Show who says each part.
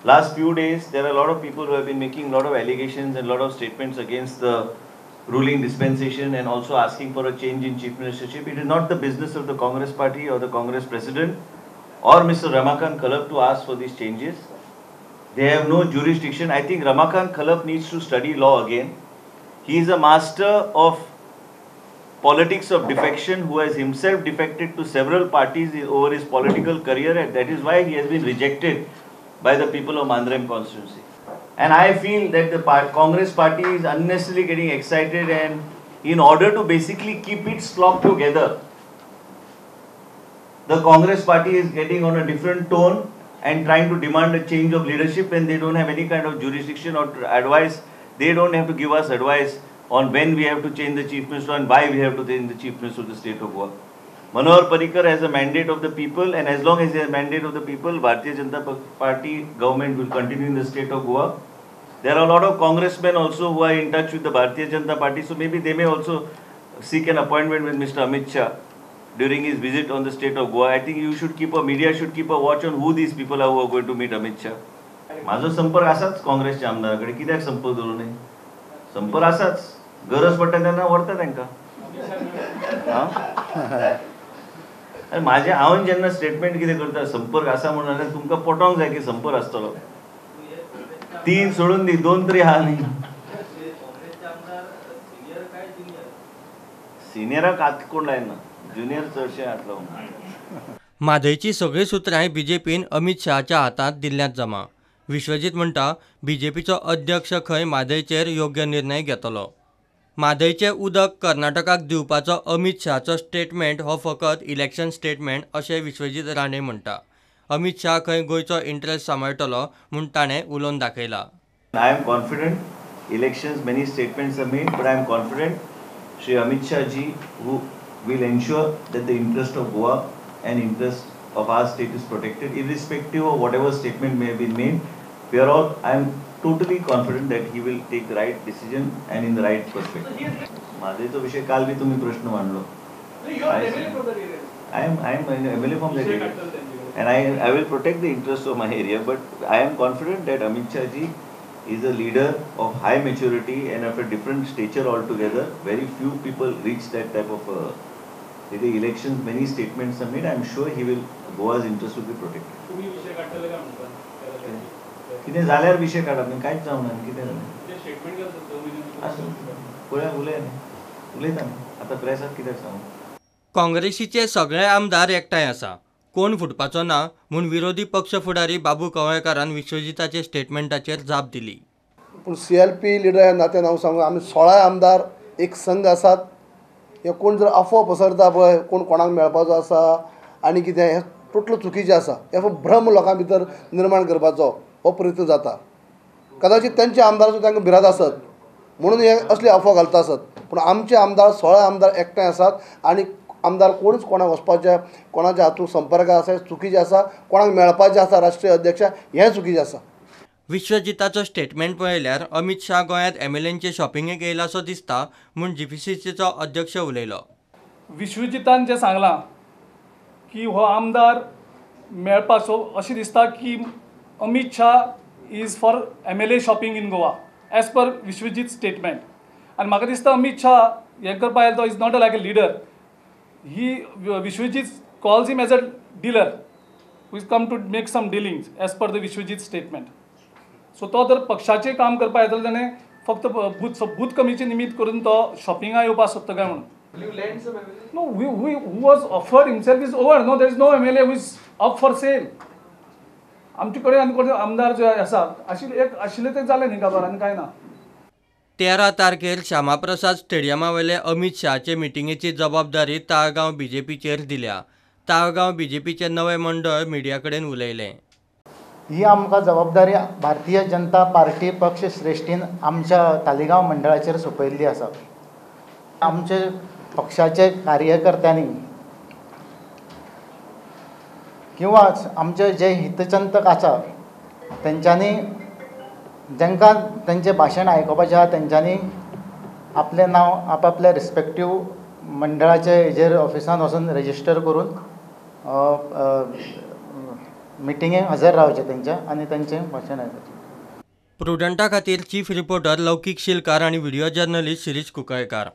Speaker 1: last few days, there are a lot of people who have been making a lot of allegations and a lot of statements against the ruling dispensation and also asking for a change in chief ministership. It is not the business of the Congress party or the Congress president or Mr. Ramakant Khalap to ask for these changes. They have no jurisdiction. I think Ramakant Khalap needs to study law again. He is a master of politics of defection who has himself defected to several parties over his political career, and that is why he has been rejected by the people of Mandrem constituency. And I feel that the Congress party is unnecessarily getting excited, and in order to basically keep its flock together, the Congress party is getting on a different tone and trying to demand a change of leadership when they don't have any kind of jurisdiction or advice. They don't have to give us advice on when we have to change the chief minister and why we have to change the chief minister of the state of Goa. Manohar Parrikar has a mandate of the people, and as long as he has a mandate of the people, Bharatiya Janata Party government will continue in the state of Goa. There are a lot of congressmen also who are in touch with the Bharatiya Janata Party, so maybe they may also seek an appointment with Mr. Amit Shah during his visit on the state of Goa. I think media should keep a watch on who these people are who are going to meet Amit Shah. माझा संपर्क असाच काँग्रेसच्या आमदाराकडे, कित्याक संपर्क दवरूं नये? संपर्क असाच, गरज पडटा तेन्ना व्हरता तांकां. माझे हांवें जेन्ना स्टेटमेंट कितें करता, संपर्क आसा म्हणून जाल्यार तुमकां पटोंक जाय की संपर्क आसतलो. 3 सोडून दी, 2 तरी आहा न्ही. सिनियराक हात कोण लायना, ज्युनियर चडशे हात लावून.
Speaker 2: म्हादयची सगळी सुत्रांय बीजेपीन अमित शहाच्या हातांत दिल्ल्यांत जमा. विश्वजीत म्हणटा बीजेपीचो अध्यक्ष खंय म्हादयचेर योग्य निर्णय घेतलो. म्हादयचें उदक कर्नाटकाक दिवपाचो अमित शहाचो स्टेटमेंट हो फकत इलेक्शन स्टेटमेंट अशें विश्वजीत राणे म्हणटा. अमित शहा खंय गोंयचो इंट्रस्ट सांबाळटलो म्हूण ताणें उलोवन दाखयला.
Speaker 1: I am confident elections, many statements are made, but I am confident Shri Amit Shah ji who will ensure that the interest of Goa and interest of our state is protected irrespective of whatever statement may have been made. I am totally confident that he will take the right decision and in the right perspective. माझेचा विषय काल भी तुम्ही प्रश्न मांडलो. I am MLA from that area and I will protect the interests of my area, but I am confident that Amit Shah ji is a leader of high maturity and of a different stature altogether. Very few people reach that type of in the elections many statements are made. I am sure he will, Goa's interest will be protected. तुम्ही विषय काढले का म्हणता? किती झाल्यावर विषय काढा, मी काहीच जाऊन किती ते स्टेटमेंट करतो असं कोळ्या उलयता आता प्रेसात कित्याक सांगू.
Speaker 2: काँग्रेसीचे सगळे आमदार एकठांय आसा, कोण फुटपाचो ना म्हूण विरोधी पक्ष फुडारी बाबू कवळेकारान विश्वजिताचे स्टेटमेंटाचेर जाप दिली.
Speaker 3: पूण CLP लिडर ह्या नात्यान हांव सांगू, आमी 16 आमदार एक संघ आसात. हे कोण जर अफवा पसरता पळय, कोण कोणाक मेळपाचो आसा आनी कितें, हें टोटल चुकीचें आसा. हे भ्रम लोकां भितर निर्माण करपाचो हो प्रयत्न जाता. कदाचित तेंचे आमदार सुद्दां तांकां भिरांत आसत म्हणून हे असली अफवा घालता आसत, पूण आमचे आमदार 16 आमदार एकठांय आसात आनी आमदार कोणूच कोणाक वचपाचें, कोणाच्या हातूंत संपर्कांत आसा चुकीचें आसा, कोणाक मेळपाचें आसा राष्ट्रीय अध्यक्ष हें चुकीचें आसा.
Speaker 2: विश्वजिताचो स्टेटमेंट पळयल्यार अमित शाह गोंयांत MLAंचे शॉपिंगेक येयलासो दिसता म्हूण GPCCचो अध्यक्ष उलयलो.
Speaker 4: विश्वजितान जें सांगलां की हो आमदार मेळपाचो, अशें दिसता की Amit Shah is for MLA shopping in Goa as per Vishwajit statement. आनी म्हाका दिसता अमित शाह हें करपा येयलो तो is not like a leader. He Vishwajit calls him as a dealer who is come to make some dealings as per the Vishwajit statement. So तो जर पक्षाचें काम करपा येतलो ताणें फक्त बूथ कमीचे निमित्त करून तो शॉपिंगाक येवपाक सोदता काय म्हणून. No, who was offered himself is over. No, there is no MLA who is up for sale. आमचे कडेन आमदार जे आसात आशिल्ले ते जाले न्ही काबार आनी कांय ना.
Speaker 2: 13 तारखेर श्यामाप्रसाद स्टेडियमा वयले अमित शहाचे मिटिंगेची जबाबदारी ताळगांव BJPचेर दिल्या. ताळगांव BJPचे नवे मंडळ मिडिया कडेन उलयलें.
Speaker 5: ही आमकां जबाबदारी भारतीय जनता पार्टी पक्ष श्रेश्ठीन आमच्या तालिगांव मंडळाचेर सोपयल्ली आसा. आमचे पक्षाचे कार्यकर्त्यांनी किंवा आमचे जे हितचिंतक आसा तेंच्यांनी जांकां तेंचें भाशण आयकोपाचें आसा तेंच्यांनी आपलें नांव आपआपल्या रिस्पेक्टीव मंडळाचे हेजेर ऑफिसान वचून रेजिस्टर करून मिटिंगेक हजर रावचें तेंच्या आनी तेंचें भाशण आयकचें.
Speaker 2: प्रुडंटा खातीर चीफ रिपोर्टर लौकीक शिलकार आनी व्हिडिओ जर्नलिस्ट शिरीश कुंकळकार.